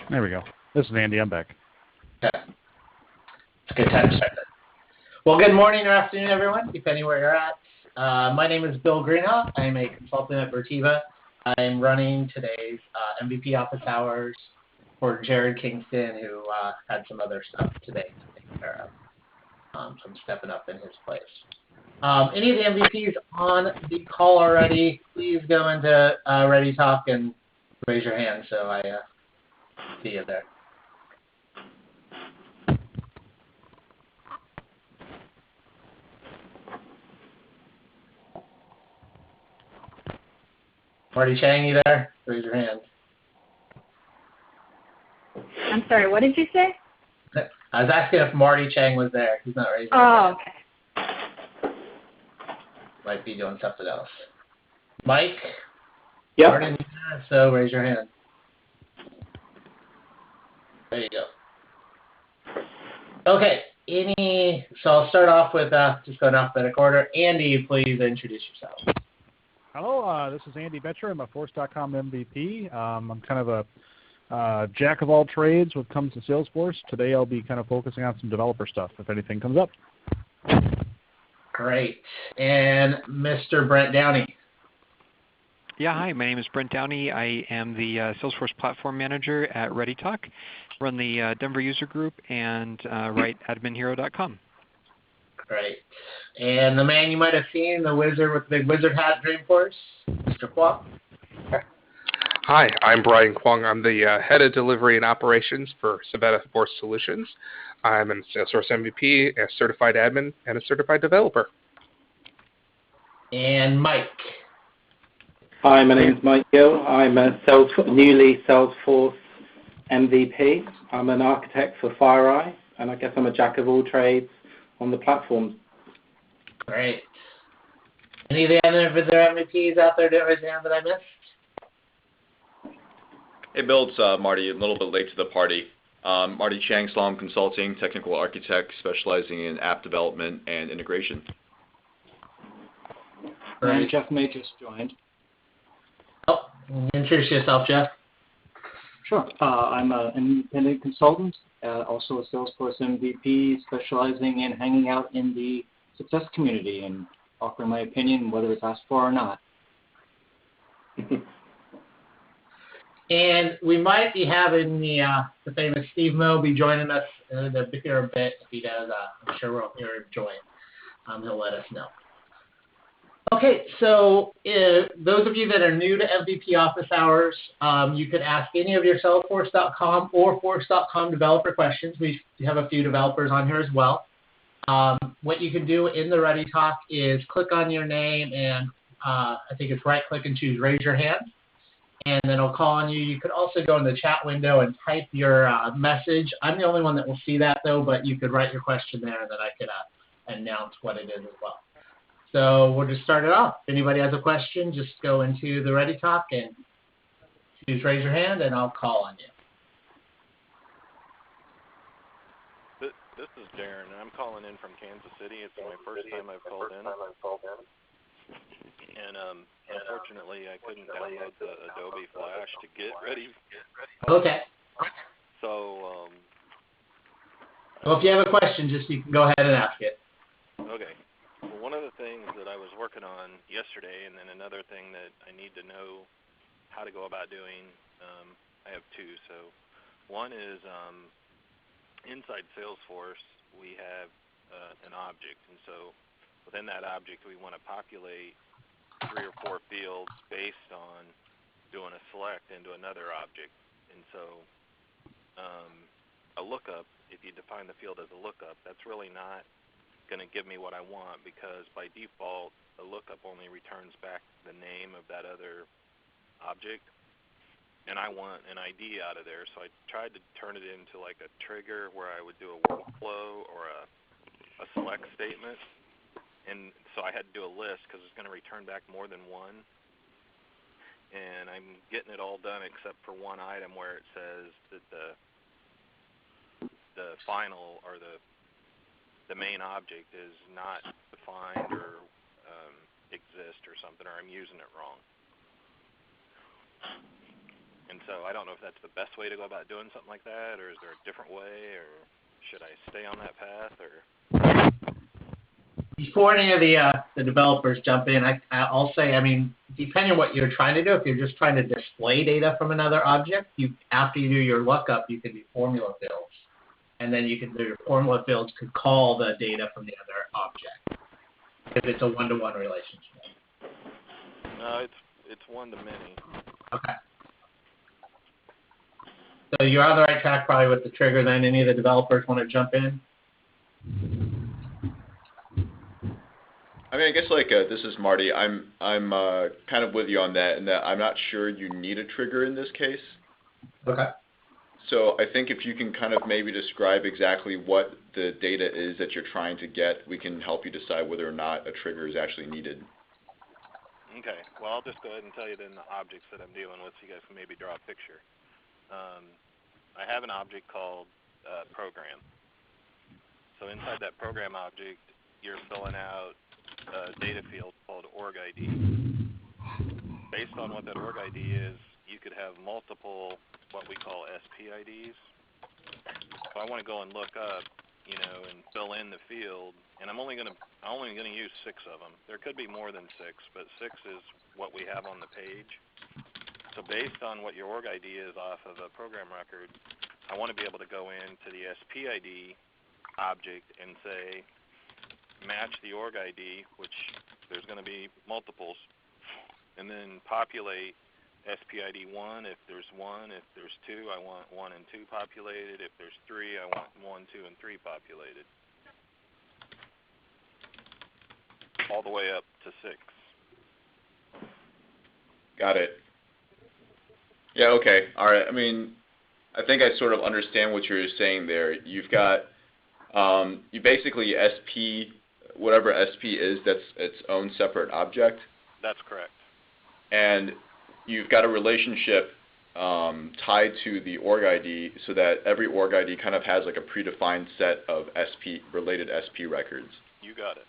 There we go. This is Andy. I'm back. Okay. It's a good time to start that. Well, good morning or afternoon, everyone, depending where you're at. My name is Bill Greenhoff. I'm a consultant at Vertiva. I'm running today's MVP office hours for Jared Kingston, who had some other stuff today to take care of. So I'm stepping up in his place. Any of the MVPs on the call already, please go into Ready Talk and raise your hand so I see you there. Marty Chang, you there? Raise your hand. I'm sorry, what did you say? I was asking if Marty Chang was there. He's not raising his hand. Oh, okay. Might be doing something else. Mike? Yep. Martin, you there? So raise your hand. There you go. Okay. So I'll start off with just going alphabetical order. Andy, please introduce yourself. Hello, this is Andy Betcher. I'm a Force.com MVP. I'm kind of a jack of all trades when it comes to Salesforce. Today I'll be kind of focusing on some developer stuff if anything comes up. Great. And Mr. Brent Downey. Yeah, hi, my name is Brent Downey. I am the Salesforce Platform Manager at ReadyTalk, run the Denver user group, and write adminhero.com. Great. And the man you might have seen, the wizard with the big wizard hat, Dreamforce, Mr. Kwok. Hi, I'm Brian Kwong. I'm the Head of Delivery and Operations for Savannah Force Solutions. I'm a Salesforce MVP, a certified admin, and a certified developer. And Mike. Hi, my name is Mike Gill. I'm a newly Salesforce MVP. I'm an architect for FireEye, and I guess I'm a jack of all trades on the platform. Great. Any of the other MVPs out there that raise their hand that I missed? Hey, Bill, it's Marty, a little bit late to the party. Marty Chang, Slom Consulting, technical architect specializing in app development and integration. And Jeff May just joined. Oh, introduce yourself, Jeff. Sure. I'm an independent consultant, also a Salesforce MVP, specializing in hanging out in the success community and offering my opinion, whether it's asked for or not. And we might be having the famous Steve Moe be joining us here a bit. If he does, I'm sure we'll hear him join. He'll let us know. Okay, so those of you that are new to MVP Office Hours, you can ask any of your Salesforce.com or Force.com developer questions. We have a few developers on here as well. What you can do in the Ready Talk is click on your name and I think it's right-click and choose Raise Your Hand, and then it'll call on you. You could also go in the chat window and type your message. I'm the only one that will see that, though, but you could write your question there, and then I could announce what it is as well. So we'll just start it off. If anybody has a question, just go into the Ready Talk and choose Raise Your Hand, and I'll call on you. This is Darren, and I'm calling in from Kansas City. It's my first time I've called in. And unfortunately, I couldn't download the Adobe Flash to get ready. Okay. So, well, if you have a question, you can go ahead and ask it. Okay. Well, one of the things that I was working on yesterday, and then another thing that I need to know how to go about doing, I have two. So one is inside Salesforce, we have an object. And so within that object, we want to populate 3 or 4 fields based on doing a select into another object. And so a lookup, if you define the field as a lookup, that's really not going to give me what I want, because by default a lookup only returns back the name of that other object, and I want an ID out of there. So I tried to turn it into like a trigger where I would do a workflow or a select statement, and so I had to do a list because it's going to return back more than one, and I'm getting it all done except for one item where it says that the final or the main object is not defined or exist or something, or I'm using it wrong. And And so I don't know if that's the best way to go about doing something like that, or is there a different way, or should I stay on that path, or? Before any of the developers jump in, I'll say, I mean, depending on what you're trying to do, if you're just trying to display data from another object, after you do your lookup, you can do formula fields. And then you can do your formula fields could call the data from the other object if it's a one-to-one relationship. No, it's one-to-many. Okay. So you're on the right track probably with the trigger then. Any of the developers want to jump in? I mean, I guess this is Marty. I'm kind of with you on that, in that I'm not sure you need a trigger in this case. Okay. So I think if you can kind of maybe describe exactly what the data is that you're trying to get, we can help you decide whether or not a trigger is actually needed. Okay. Well, I'll just go ahead and tell you then the objects that I'm dealing with, so you guys can maybe draw a picture. I have an object called program. So inside that program object, you're filling out a data field called org ID. Based on what that org ID is, you could have multiple what we call SP IDs. So I want to go and look up, and fill in the field, and I'm only going to use 6 of them. There could be more than 6, but 6 is what we have on the page. So based on what your org ID is off of a program record, I want to be able to go into the SP ID object and say, match the org ID, which there's going to be multiples, and then populate SPID 1 if there's 1. If there's 2, I want 1 and 2 populated. If there's 3, I want 1, 2, and 3 populated. All the way up to 6. Got it. Yeah, okay. All right. I mean, I think I sort of understand what you're saying there. You've got, you basically SP, whatever SP is, that's its own separate object. That's correct. And you've got a relationship tied to the org ID so that every org ID kind of has like a predefined set of related SP records. You got it.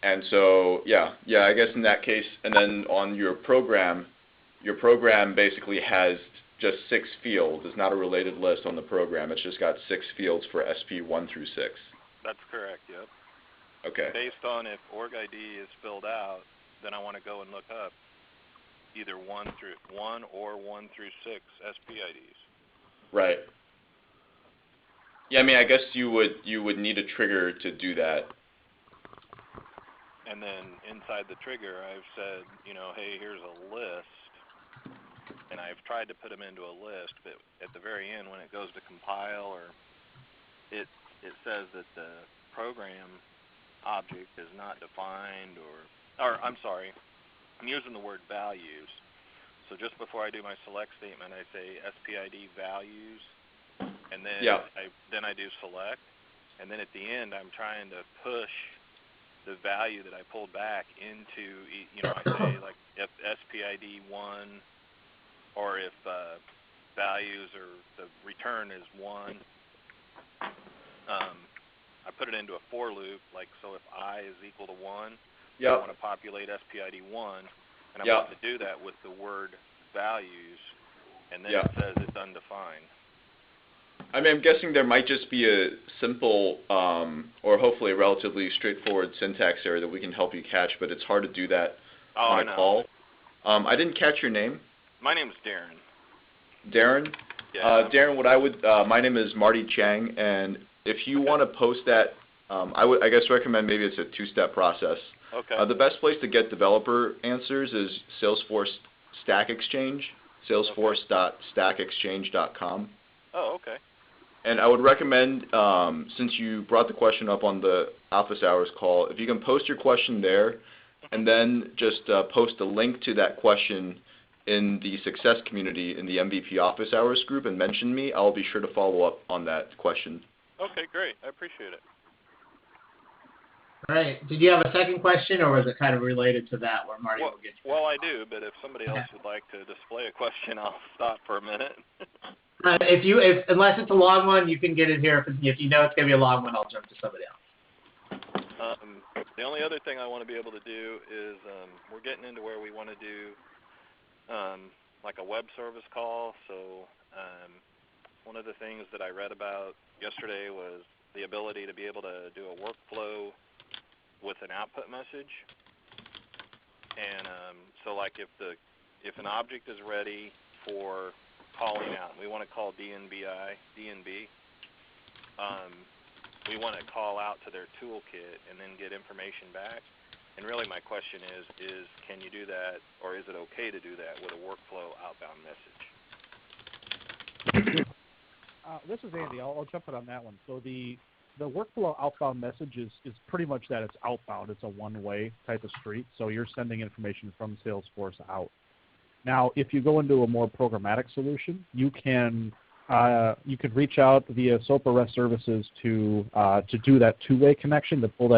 And so, yeah, I guess in that case, and then on your program basically has just 6 fields. It's not a related list on the program. It's just got 6 fields for SP 1 through 6. That's correct, yep. Okay. Based on if org ID is filled out, then I want to go and look up either 1 or 1 through 6 SP IDs. Right. Yeah, I mean, I guess you would need a trigger to do that. And then inside the trigger, I've said, hey, here's a list, and I've tried to put them into a list, but at the very end, when it goes to compile, or it says that the program object is not defined, or I'm sorry, I'm using the word values. So just before I do my select statement, I say SPID values, and then I do select, and then at the end, I'm trying to push the value that I pulled back into, I say like if SPID 1, or if values or the return is 1, I put it into a for loop, like so if I is equal to 1, I want to populate SPID 1, and I want to do that with the word values, and then it says it's undefined. I mean, I'm guessing there might just be a simple, or hopefully a relatively straightforward syntax error that we can help you catch, but it's hard to do that on a call. I didn't catch your name. My name is Darren. Darren? Yeah. Darren, what I would, my name is Marty Chang, and if you want to post that, I guess recommend maybe it's a 2-step process. Okay. The best place to get developer answers is Salesforce Stack Exchange, salesforce.stackexchange.com. Oh, okay. And I would recommend, since you brought the question up on the Office Hours call, if you can post your question there, and then just post a link to that question in the success community in the MVP Office Hours group and mention me, I'll be sure to follow up on that question. Okay, great. I appreciate it. All right. Did you have a second question, or was it kind of related to that where Marty will get you? Well, I do, but if somebody else would like to display a question, I'll stop for a minute. Unless it's a long one, you can get it here. If you know it's going to be a long one, I'll jump to somebody else. The only other thing I want to be able to do is we're getting into where we want to do like a web service call. So one of the things that I read about yesterday was the ability to be able to do a workflow with an output message. And so like if an object is ready for calling out, we want to call DNB, we want to call out to their toolkit and then get information back. And really my question is can you do that, or is it okay to do that with a workflow outbound message? This is Andy. I'll jump in on that one. So the workflow outbound message is pretty much that. It's outbound. It's a one-way type of street. So you're sending information from Salesforce out. Now, if you go into a more programmatic solution, you can reach out via SOAP or REST services to do that two-way connection, to pull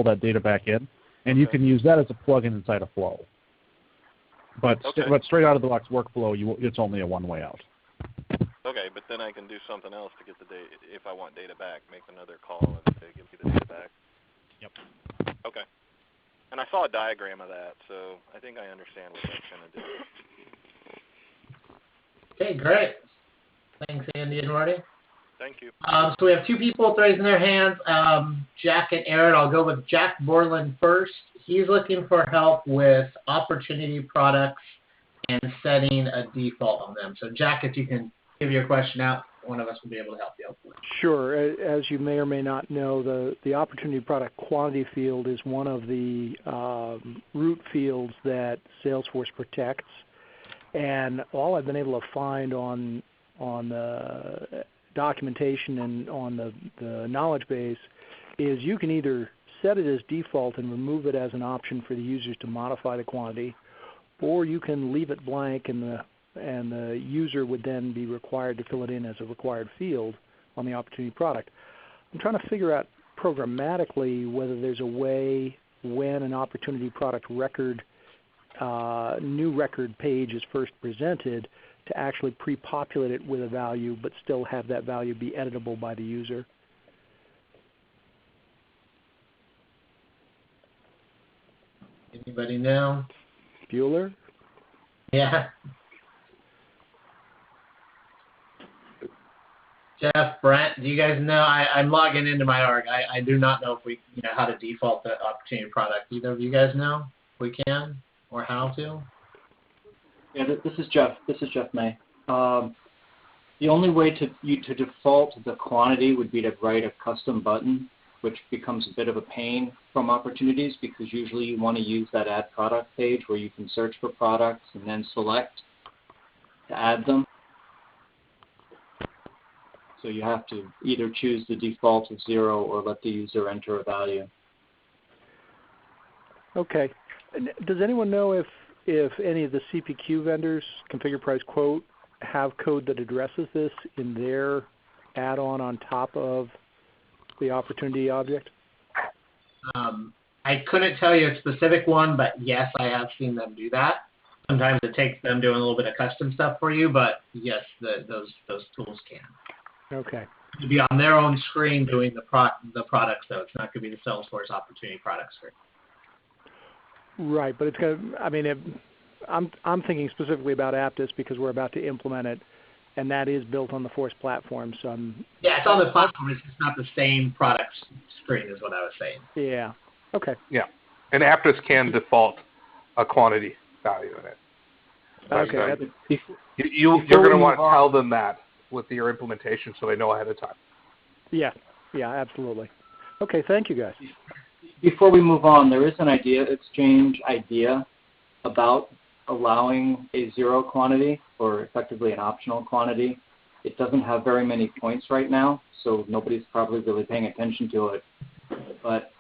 that data back in, and you can use that as a plugin inside of Flow. But straight out of the box workflow, it's only a one-way out. Okay, but then I can do something else to get the data. If I want data back, make another call and say, give me the data back. Yep. Okay. And I saw a diagram of that, so I think I understand what that's going to do. Okay, great. Thanks, Andy and Marty. Thank you. So we have two people raising their hands, Jack and Aaron. I'll go with Jack Borland first. He's looking for help with opportunity products and setting a default on them. So, Jack, if you can give your question out, one of us will be able to help you out with it. Sure. As you may or may not know, the opportunity product quantity field is one of the root fields that Salesforce protects. And all I've been able to find on the documentation and on the knowledge base is you can either set it as default and remove it as an option for the users to modify the quantity, or you can leave it blank and the user would then be required to fill it in as a required field on the opportunity product. I'm trying to figure out programmatically whether there's a way when an opportunity product record, new record page is first presented to actually pre-populate it with a value but still have that value be editable by the user. Anybody know? Bueller? Yeah. Jeff, Brent, do you guys know? I'm logging into my org. I do not know if we, how to default the opportunity product. Either of you guys know if we can or how to? Yeah, this is Jeff. This is Jeff May. The only way to default the quantity would be to write a custom button, which becomes a bit of a pain from opportunities because usually you want to use that add product page where you can search for products and then select to add them. So you have to either choose the default of 0 or let the user enter a value. Okay. Does anyone know if any of the CPQ vendors, Configure Price Quote, have code that addresses this in their add-on on top of the opportunity object? I couldn't tell you a specific one, but yes, I have seen them do that. Sometimes it takes them doing a little bit of custom stuff for you, but yes, those tools can. Okay. To be on their own screen doing the products, though. It's not going to be the Salesforce opportunity product screen. Right, but it's going to, I'm thinking specifically about Apttus because we're about to implement it, and that is built on the Force platform. So yeah, it's on the platform. It's just not the same product screen is what I was saying. Yeah. Okay. Yeah, and Apttus can default a quantity value in it. Okay. You're going to want to tell them that with your implementation so they know ahead of time. Yeah, absolutely. Okay, thank you guys. Before we move on, there is an idea exchange idea about allowing a 0 quantity or effectively an optional quantity. It doesn't have very many points right now, so nobody's probably really paying attention to it. But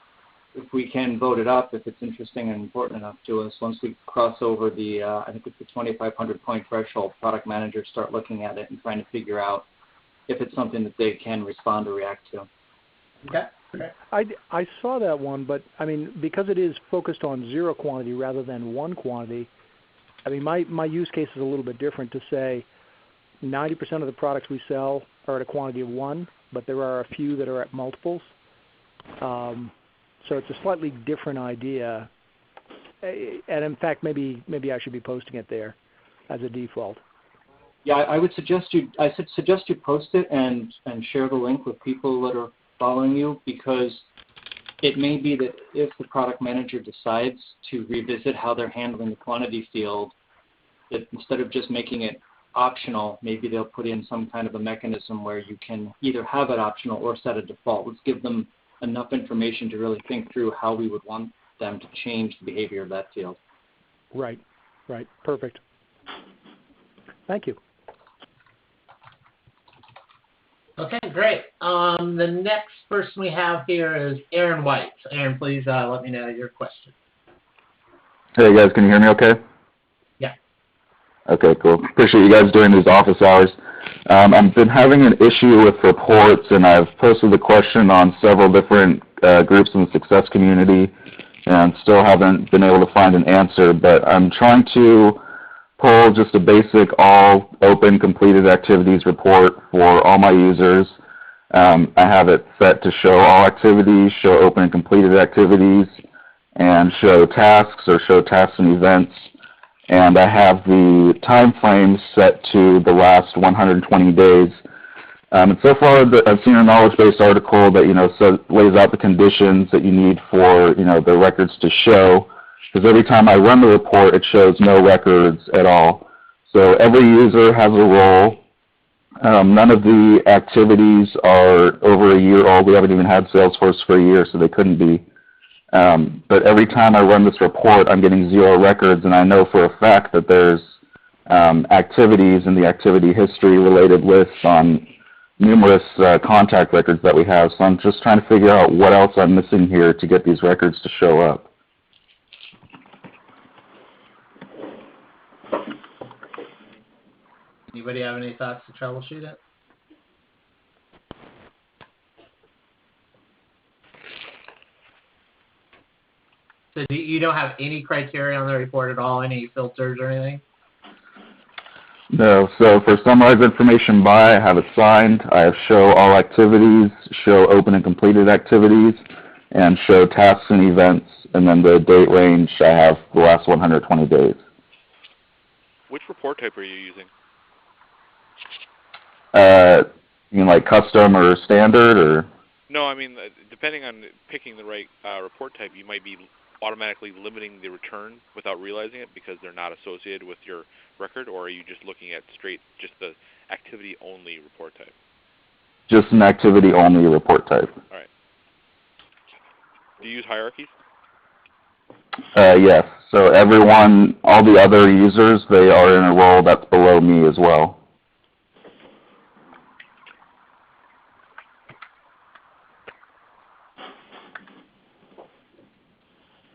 if we can vote it up, if it's interesting and important enough to us, once we cross over the, I think it's the 2,500 point threshold, product managers start looking at it and trying to figure out if it's something that they can respond or react to. Okay. I saw that one, but because it is focused on 0 quantity rather than 1 quantity, my use case is a little bit different to say 90% of the products we sell are at a quantity of 1, but there are a few that are at multiples. So it's a slightly different idea, and in fact, maybe I should be posting it there. as a default. Yeah, I would suggest you post it and share the link with people that are following you, because it may be that if the product manager decides to revisit how they're handling the quantity field, that instead of just making it optional, maybe they'll put in some kind of a mechanism where you can either have it optional or set a default. Let's give them enough information to really think through how we would want them to change the behavior of that field. Right. Perfect. Thank you. Okay, great. The next person we have here is Aaron White. So Aaron, please let me know your question. Hey guys, can you hear me okay? Yeah. Okay, cool. Appreciate you guys doing these office hours. I've been having an issue with reports, and I've posted the question on several different groups in the success community, and still haven't been able to find an answer, but I'm trying to pull just a basic all open completed activities report for all my users. I have it set to show all activities, show open and completed activities, and show tasks or show tasks and events. And I have the time frame set to the last 120 days. And so far, I've seen a knowledge-based article that lays out the conditions that you need for the records to show. Because every time I run the report, it shows no records at all. So every user has a role. None of the activities are over a year old. We haven't even had Salesforce for a year, so they couldn't be. But every time I run this report, I'm getting 0 records, and I know for a fact that there's activities in the activity history related lists on numerous contact records that we have. So I'm just trying to figure out what else I'm missing here to get these records to show up. Anybody have any thoughts to troubleshoot it? So you don't have any criteria on the report at all, any filters or anything? No. So for summarize information by, I have it signed. I have show all activities, show open and completed activities, and show tasks and events. And then the date range, I have the last 120 days. Which report type are you using? You mean like custom or standard, or? No, I mean, depending on picking the right report type, you might be automatically limiting the return without realizing it because they're not associated with your record, or are you just looking at just the activity-only report type? Just an activity-only report type. All right. Do you use hierarchies? Yes. So everyone, all the other users, they are in a role that's below me as well.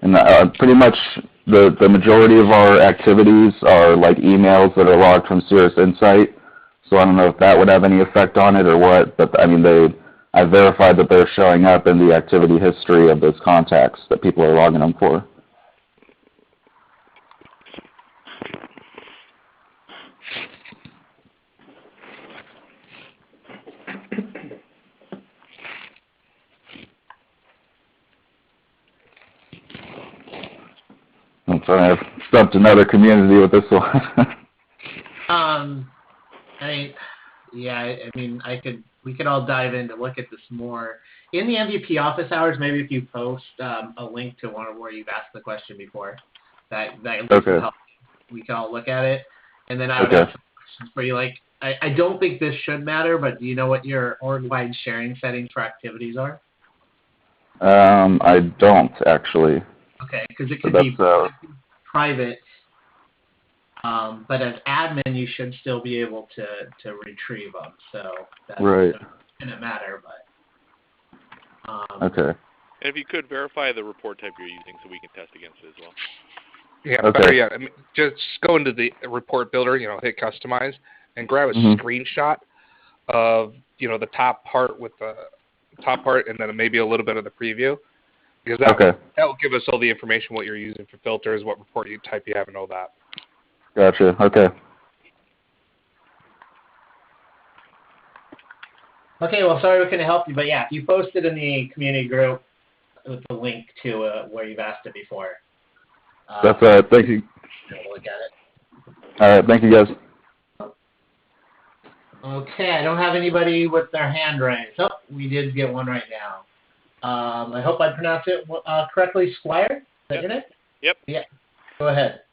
And pretty much the majority of our activities are like emails that are logged from Cirrus Insight. So I don't know if that would have any effect on it or what, but I mean, I verified that they're showing up in the activity history of those contacts that people are logging them for. I'm sorry, I've stumped another community with this one. We could all dive in to look at this more. In the MVP office hours, maybe if you post a link to one of where you've asked the question before, that Okay. will help. We can all look at it. And then I would have some questions for you. Like, I don't think this should matter, but do you know what your org-wide sharing settings for activities are? I don't, actually. Okay, because it could be private, but as admin, you should still be able to retrieve them. So that doesn't matter, but okay. And if you could verify the report type you're using, so we can test against it as well. Yeah, Okay. better yet, I mean, just go into the report builder, hit customize, and grab a screenshot of the top part with the top part, and then maybe a little bit of the preview. Because that will give us all the information, what you're using for filters, what report type you have, and all that. Gotcha. Okay. Okay, well, sorry we couldn't help you, but yeah, if you post it in the community group with the link to where you've asked it before. Thank you. We'll look at it. All right, thank you guys. Okay, I don't have anybody with their hand raised. Oh, we did get one right now. I hope I pronounced it correctly. Squire? Is that your name? Yep. Yeah. Go ahead.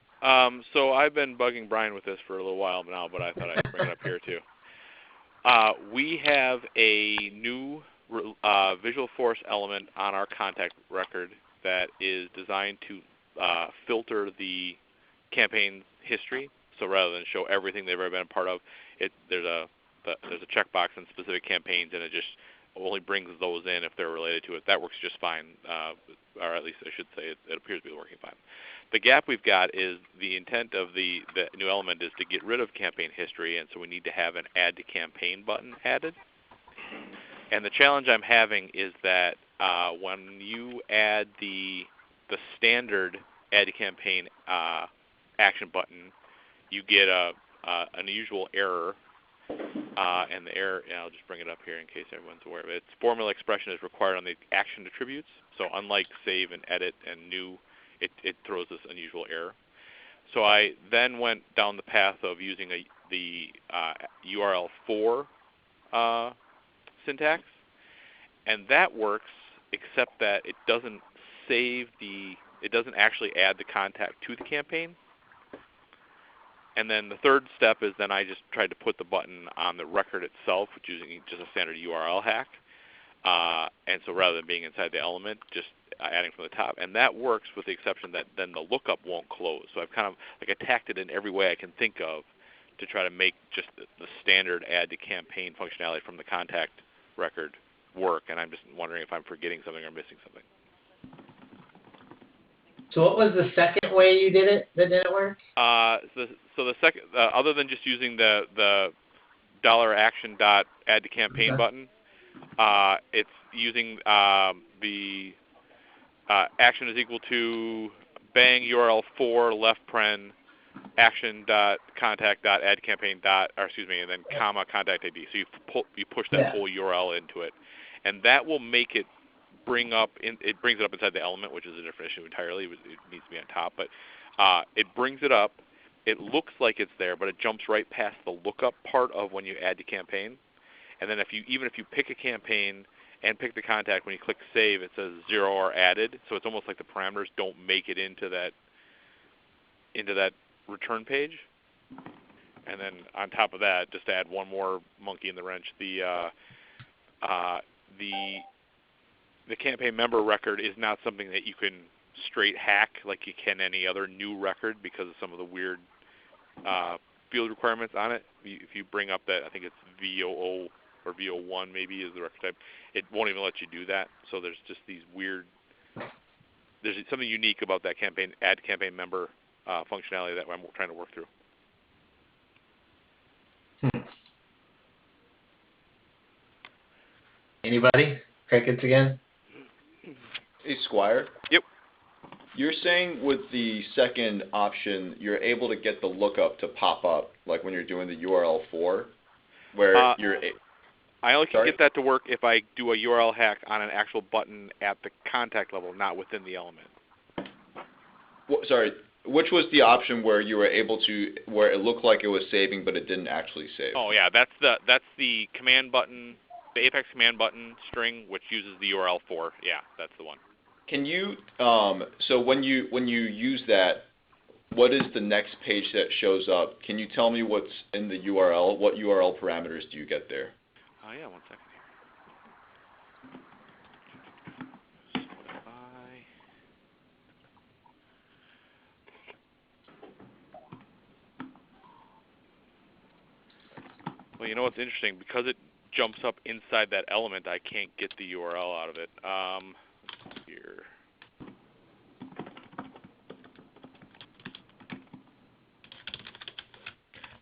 So I've been bugging Brian with this for a little while now, but I thought I'd bring it up here too. We have a new Visualforce element on our contact record that is designed to filter the campaign history. So rather than show everything they've ever been a part of, there's a checkbox in specific campaigns, and it just only brings those in if they're related to it. That works just fine, or at least I should say it appears to be working fine. The gap we've got is the intent of the new element is to get rid of campaign history, and so we need to have an Add to Campaign button added. And the challenge I'm having is that when you add the standard Add to Campaign action button, you get an unusual error. And the error, and I'll just bring it up here in case everyone's aware of it. Its formula expression is required on the action attributes. So unlike save and edit and new, it throws this unusual error. So I then went down the path of using the URL for syntax, and that works, except that it doesn't it doesn't actually add the contact to the campaign. And then the third step is then I just tried to put the button on the record itself, which is using just a standard URL hack. And so rather than being inside the element, just adding from the top. And that works with the exception that then the lookup won't close. So I've kind of attacked it in every way I can think of to try to make just the standard add to campaign functionality from the contact record work. And I'm just wondering if I'm forgetting something or missing something. So what was the second way you did it that didn't work? So the second, other than just using the $action.add to campaign button, it's using the action is equal to bang URL for left paren action.contact.add campaign and then comma contact ID. So you push that whole URL into it, and that will make it brings it up inside the element, which is a different issue entirely. It needs to be on top, but it brings it up. It looks like it's there, but it jumps right past the lookup part of when you add to campaign. And then even if you pick a campaign and pick the contact, when you click save, it says 0 are added. So it's almost like the parameters don't make it into that return page. And then on top of that, just to add one more monkey in the wrench, the campaign member record is not something that you can straight hack like you can any other new record because of some of the weird field requirements on it. If you bring up that, I think it's VOO or VO1 maybe is the record type, it won't even let you do that. So there's just these weird, there's something unique about that add campaign member functionality that I'm trying to work through. Anybody? Crickets again? Hey, Squire. Yep. You're saying with the second option, you're able to get the lookup to pop up, like when you're doing the URL for, where I only can get that to work if I do a URL hack on an actual button at the contact level, not within the element. Sorry, which was the option where you were able to, where it looked like it was saving, but it didn't actually save? Oh yeah, that's the command button, the Apex command button string, which uses the URL for. Yeah, that's the one. Can you, so when you use that, what is the next page that shows up? Can you tell me what's in the URL? What URL parameters do you get there? Oh yeah, 1 second here. Well, you know what's interesting? Because it jumps up inside that element, I can't get the URL out of it. Here.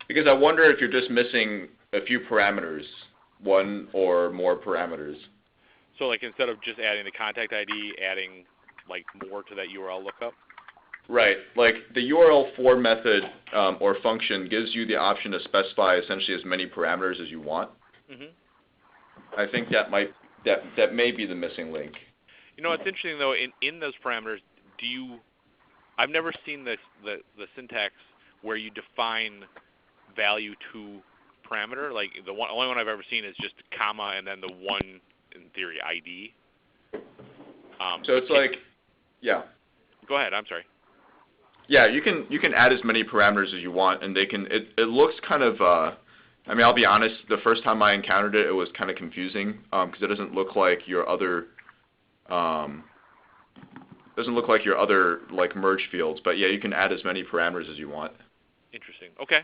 Because I wonder if you're just missing a few parameters, one or more parameters. So like instead of just adding the contact ID, adding like more to that URL lookup? Right. Like the URL for method or function gives you the option to specify essentially as many parameters as you want. Mm-hmm. I think that may be the missing link. You know, it's interesting though. In those parameters, I've never seen the syntax where you define value to parameter. Like the only one I've ever seen is just comma and then the one, in theory, ID. So it's like, yeah. Go ahead. I'm sorry. Yeah, you can add as many parameters as you want, and they can. It looks kind of. I mean, I'll be honest. The first time I encountered it, it was kind of confusing because it doesn't look like your other. Doesn't look like your other like merge fields, but yeah, you can add as many parameters as you want. Interesting. Okay.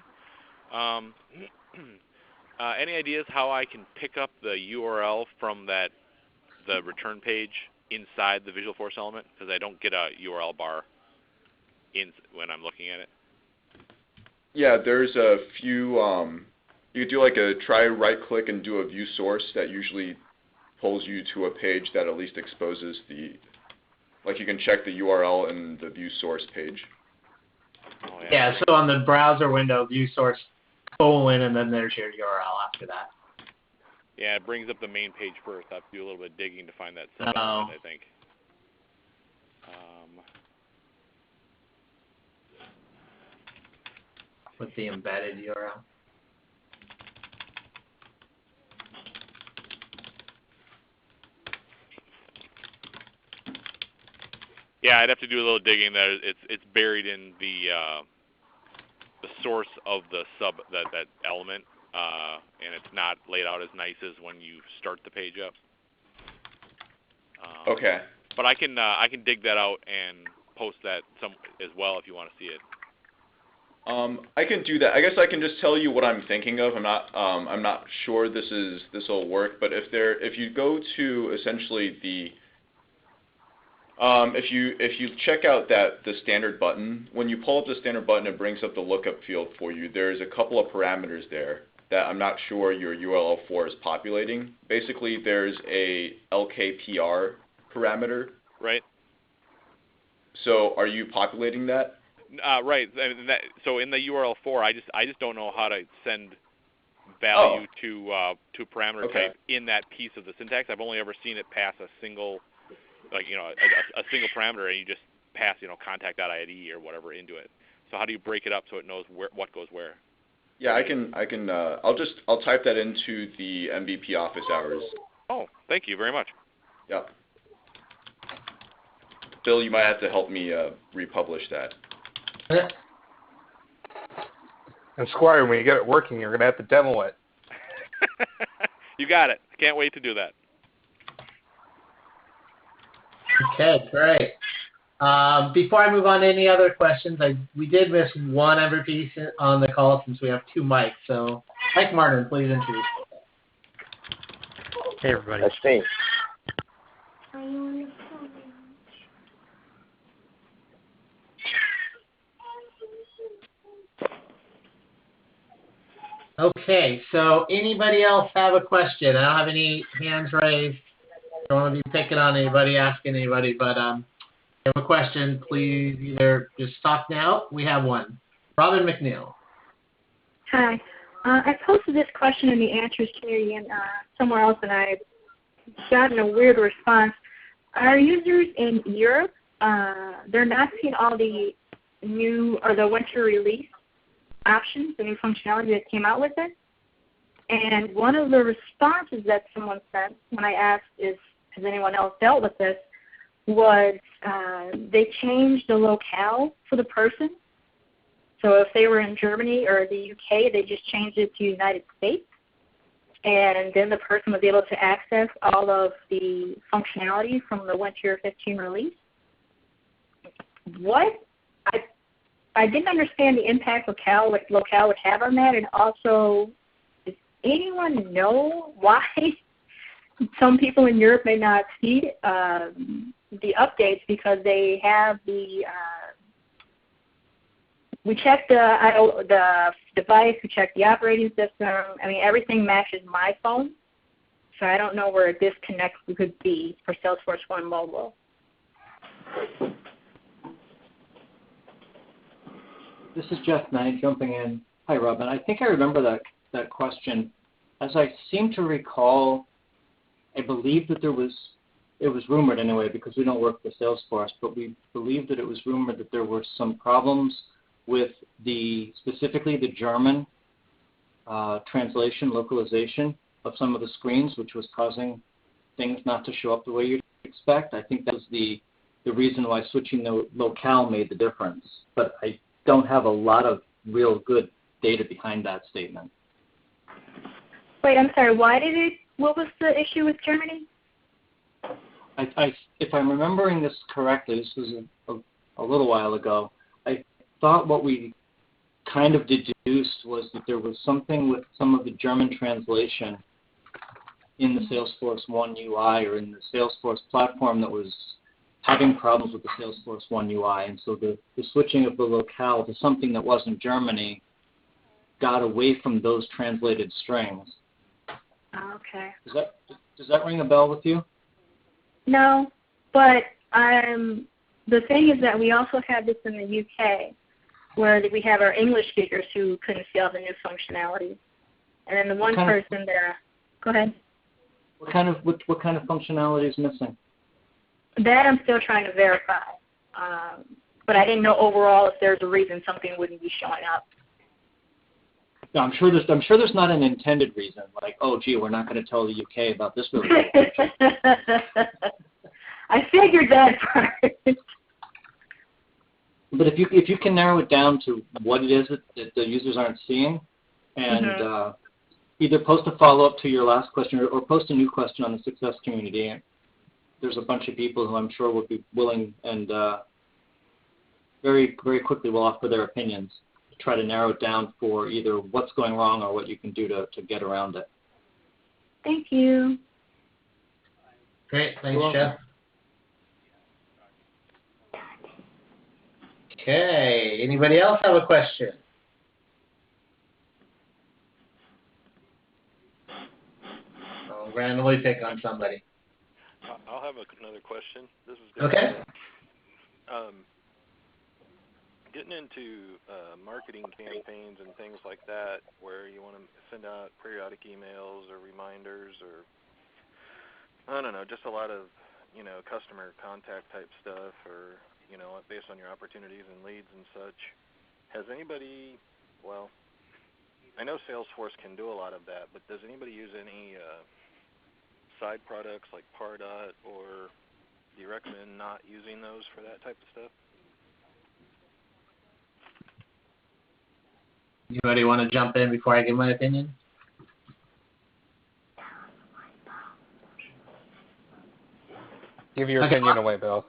Any ideas how I can pick up the URL from the return page inside the Visualforce element? Because I don't get a URL bar when I'm looking at it. Yeah, there's a few. You could do like a try right click and do a view source that usually pulls you to a page that at least exposes the. Like you can check the URL in the view source page. Oh, Yeah, so on the browser window, view source, and then there's your URL after that. Yeah, it brings up the main page first. I have to do a little bit of digging to find that Oh. element, I think. With the embedded URL. Yeah, I'd have to do a little digging there. It's buried in the source of the that element, and it's not laid out as nice as when you start the page up. Okay. But I can dig that out and post that as well if you want to see it. I can do that. I guess I can just tell you what I'm thinking of. I'm not sure this will work, but if you go to essentially the if you check out the standard button, when you pull up the standard button, it brings up the lookup field for you. There's a couple of parameters there that I'm not sure your URL4 is populating. Basically, there's a LKPR parameter. Right. So are you populating that? Right. So in the URL4, I just don't know how to send value to parameter type in that piece of the syntax. I've only ever seen it pass a single, like a single parameter, and you just pass contact.id or whatever into it. So how do you break it up so it knows what goes where? Yeah, I can. I'll type that into the MVP office hours. Oh, thank you very much. Yep. Bill, you might have to help me republish that. And Squire, when you get it working, you're going to have to demo it. You got it. Can't wait to do that. Okay, great. Before I move on to any other questions, we did miss one MVP on the call since we have two mics. So, Mike Martin, please introduce yourself. Hey, everybody. That's me. Okay, so anybody else have a question? I don't have any hands raised. Don't want to be picking on anybody, asking anybody, but if you have a question, please either just talk now. We have one. Robin McNeil. Hi. I posted this question in the answers community and somewhere else, and I've gotten a weird response. Our users in Europe, they're not seeing all the new or the winter release options, the new functionality that came out with it. And one of the responses that someone sent when I asked has anyone else dealt with this was they changed the locale for the person. So if they were in Germany or the UK, they just changed it to United States. And then the person was able to access all of the functionality from the Winter 15 release. I didn't understand the impact locale would have on that, and also, does anyone know why some people in Europe may not see the updates? Because they have we checked the device, we checked the operating system. I mean, everything matches my phone, so I don't know where a disconnect could be for Salesforce One Mobile. This is Jeff Knight jumping in. Hi, Robin. I think I remember that question. As I seem to recall, I believe that it was rumored anyway, because we don't work with Salesforce, but we believe that it was rumored that there were some problems with specifically the German translation, localization of some of the screens, which was causing things not to show up the way you'd expect. I think that was the reason why switching the locale made the difference. But I don't have a lot of real good data behind that statement. Wait, I'm sorry. What was the issue with Germany? If I'm remembering this correctly, this was a little while ago, I thought what we kind of deduced was that there was something with some of the German translation in the Salesforce One UI or in the Salesforce platform that was having problems with the Salesforce One UI. And so the switching of the locale to something that wasn't Germany got away from those translated strings. Okay. Does that ring a bell with you? No, but the thing is that we also had this in the UK, where we have our English speakers who couldn't see all the new functionality, and then the one person there. Go ahead. What kind of functionality is missing? That I'm still trying to verify, but I didn't know overall if there's a reason something wouldn't be showing up. No, I'm sure there's not an intended reason, like, oh, gee, we're not going to tell the UK about this really cool feature. I figured that part. But if you can narrow it down to what it is that the users aren't seeing, and either post a follow-up to your last question or post a new question on the Success community, there's a bunch of people who I'm sure will be willing and very, very quickly will offer their opinions to try to narrow it down for either what's going wrong or what you can do to get around it. Thank you. Great. Thanks, Jeff. Okay. Anybody else have a question? I'll randomly pick on somebody. I'll have another question. This is okay. Getting into marketing campaigns and things like that, where you want to send out periodic emails or reminders, or I don't know, just a lot of customer contact type stuff, or based on your opportunities and leads and such. Has anybody? Well, I know Salesforce can do a lot of that, but does anybody use any side products like Pardot, or do you recommend not using those for that type of stuff? Anybody want to jump in before I give my opinion? Give your opinion away, Bill.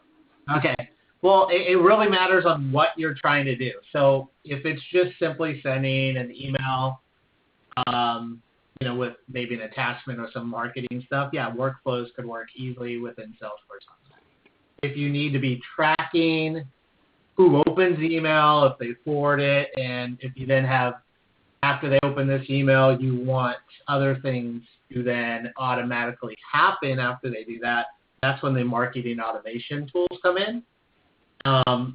Okay. Well, it really matters on what you're trying to do. So if it's just simply sending an email, with maybe an attachment or some marketing stuff, yeah, workflows could work easily within Salesforce. If you need to be tracking who opens the email, if they forward it, and if you then have, after they open this email, you want other things to then automatically happen after they do that, that's when the marketing automation tools come in.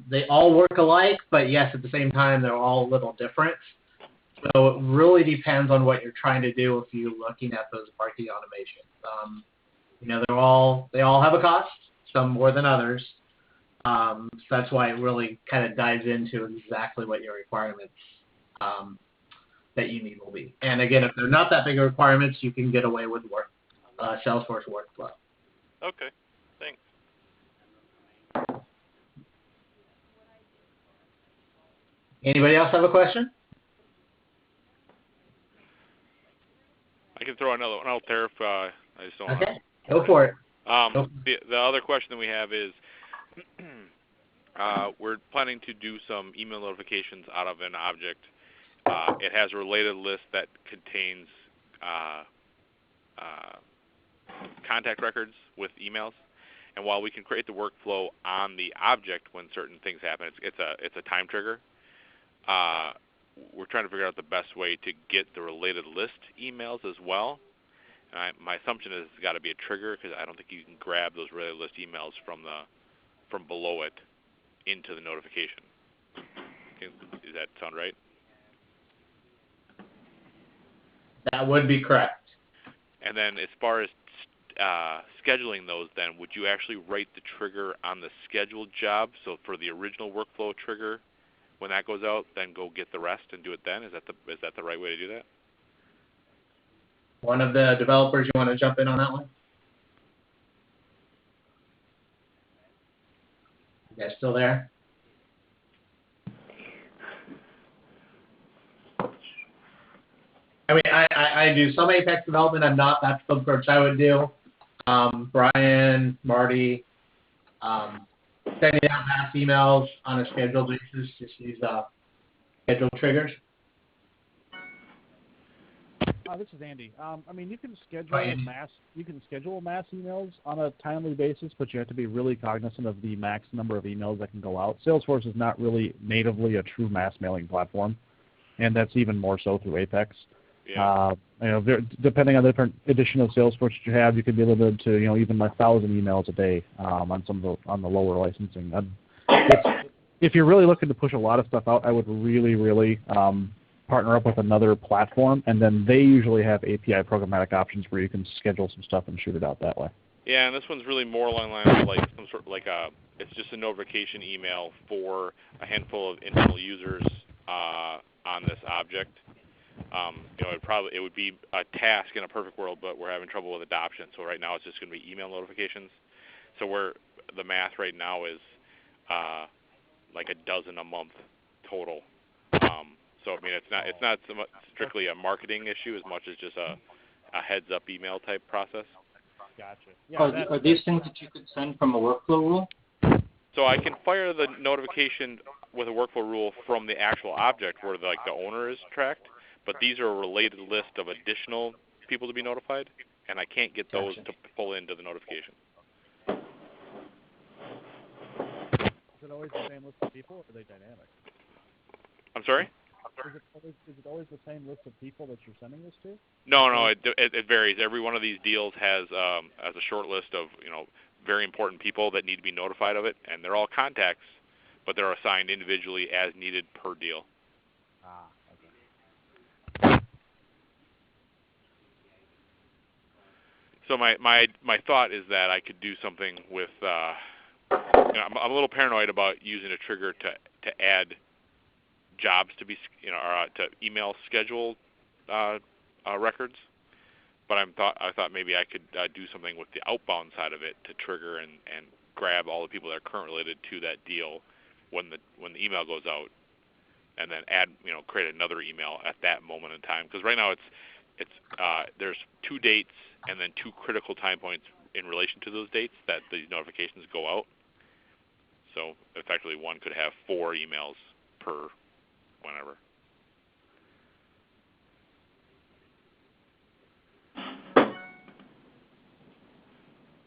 They all work alike, but yes, at the same time, they're all a little different. So it really depends on what you're trying to do if you're looking at those marketing automations. They all have a cost, some more than others. So that's why it really kind of dives into exactly what your requirements that you need will be. And again, if they're not that big of requirements, you can get away with Salesforce workflow. Okay, thanks. Anybody else have a question? I can throw another one out there if I just don't. Okay, go for it. The other question that we have is, we're planning to do some email notifications out of an object. It has a related list that contains contact records with emails. And while we can create the workflow on the object when certain things happen, it's a time trigger. We're trying to figure out the best way to get the related list emails as well. And my assumption is it's got to be a trigger, because I don't think you can grab those related list emails from below it into the notification. Does that sound right? That would be correct. And then as far as scheduling those, then would you actually write the trigger on the scheduled job? So for the original workflow trigger, when that goes out, then go get the rest and do it then? Is that the right way to do that? One of the developers, you want to jump in on that one? You guys still there? I mean, I do some Apex development. I'm not. That's the approach I would do. Brian, Marty, sending out mass emails on a scheduled basis. Just use scheduled triggers. This is Andy. I mean, you can schedule mass emails on a timely basis, but you have to be really cognizant of the max number of emails that can go out. Salesforce is not really natively a true mass mailing platform, and that's even more so through Apex. Yeah. Depending on the different edition of Salesforce that you have, you could be limited to even 1,000 emails a day on the lower licensing. If you're really looking to push a lot of stuff out, I would really partner up with another platform, and then they usually have API programmatic options where you can schedule some stuff and shoot it out that way. Yeah, and this one's really more along the lines of like some sort of like it's just a notification email for a handful of internal users on this object. It would be a task in a perfect world, but we're having trouble with adoption. So right now it's just going to be email notifications. So the math right now is like a dozen a month total. So I mean, it's not so much strictly a marketing issue as much as just a heads up email type process. Gotcha. Yeah, are these things that you could send from a workflow rule? So I can fire the notification with a workflow rule from the actual object where the owner is tracked, but these are a related list of additional people to be notified, and I can't get those to pull into the notification. Is it always the same list of people, or are they dynamic? I'm sorry? Is it always the same list of people that you're sending this to? No, it varies. Every one of these deals has a short list of very important people that need to be notified of it, and they're all contacts, but they're assigned individually as needed per deal. Okay. So my thought is that I could do something with I'm a little paranoid about using a trigger to add jobs to be or to email schedule records, but I thought maybe I could do something with the outbound side of it to trigger and grab all the people that are currently related to that deal when the email goes out, and then add create another email at that moment in time. Because right now it's there's 2 dates and then 2 critical time points in relation to those dates that the notifications go out. So effectively, one could have 4 emails per whenever.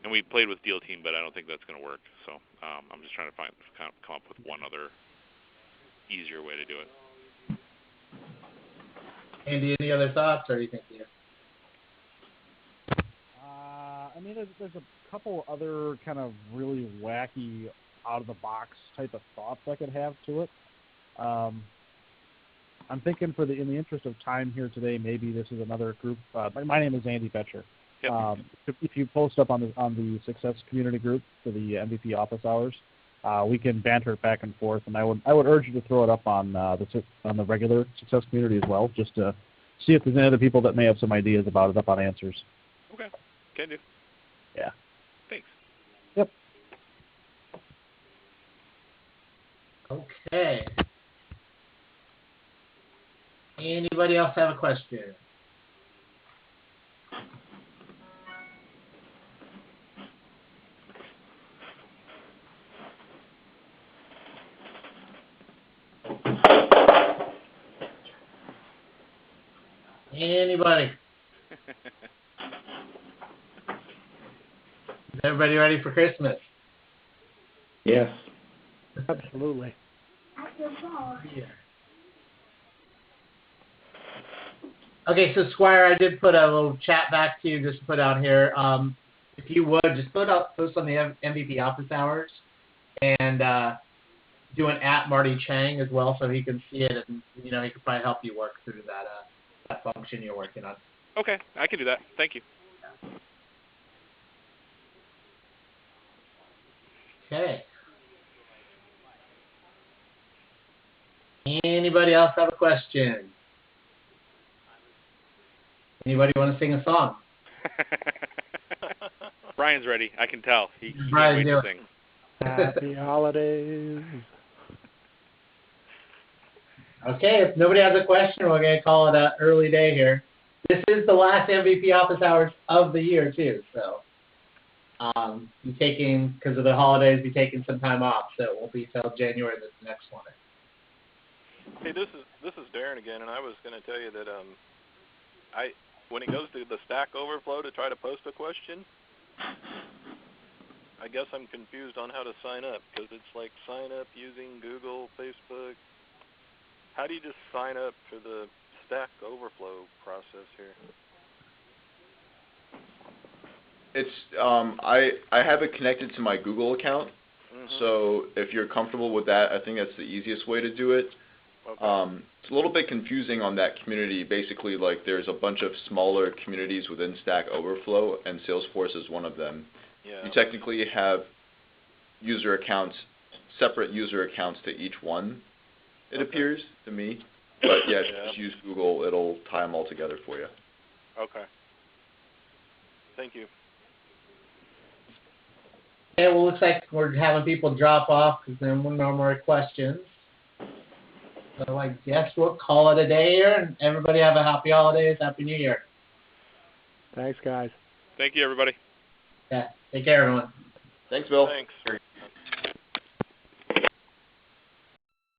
And we played with Deal Team, but I don't think that's going to work. So I'm just trying to come up with one other easier way to do it. Andy, any other thoughts, or do you think I mean, there's a couple other kind of really wacky, out-of-the-box type of thoughts I could have to it. I'm thinking in the interest of time here today, maybe this is another group. My name is Andy Betcher. Yep. If you post up on the Success Community group for the MVP office hours, we can banter it back and forth. And I would urge you to throw it up on the regular Success Community as well, just to see if there's any other people that may have some ideas about it up on Answers. Okay, can do. Yeah. Thanks. Yep. Okay. Anybody else have a question? Anybody? Is everybody ready for Christmas? Yes. Absolutely. Yeah. Okay, so Squire, I did put a little chat back to you just to put out here. If you would, just post on the MVP office hours and do an @Marty Chang as well, so he can see it, and he can probably help you work through that function you're working on. Okay, I can do that. Thank you. Okay. Anybody else have a question? Anybody want to sing a song? Brian's ready. I can tell. He can't Brian's wait to doing sing. Happy holidays. Okay, if nobody has a question, we're going to call it an early day here. This is the last MVP office hours of the year, too. So, you're taking, because of the holidays, you're taking some time off. So it won't be till January the next one. Hey, this is Darren again, and I was going to tell you that when it goes to the Stack Overflow to try to post a question, I guess I'm confused on how to sign up, because it's like sign up using Google, Facebook. How do you just sign up for the Stack Overflow process here? It's I have it connected to my Google account, so if you're comfortable with that, I think that's the easiest way to do it. Okay. It's a little bit confusing on that community. Basically, like there's a bunch of smaller communities within Stack Overflow, and Salesforce is one of them. Yeah. You technically have user accounts, separate user accounts to each one. It appears to me, but yeah, if you just use Google, it'll tie them all together for you. Okay. Thank you. Okay, well, looks like we're having people drop off because there are no more questions. So I guess we'll call it a day here, and everybody have a happy holidays, happy New Year. Thanks, guys. Thank you, everybody. Yeah, take care, everyone. Thanks, Bill. Thanks.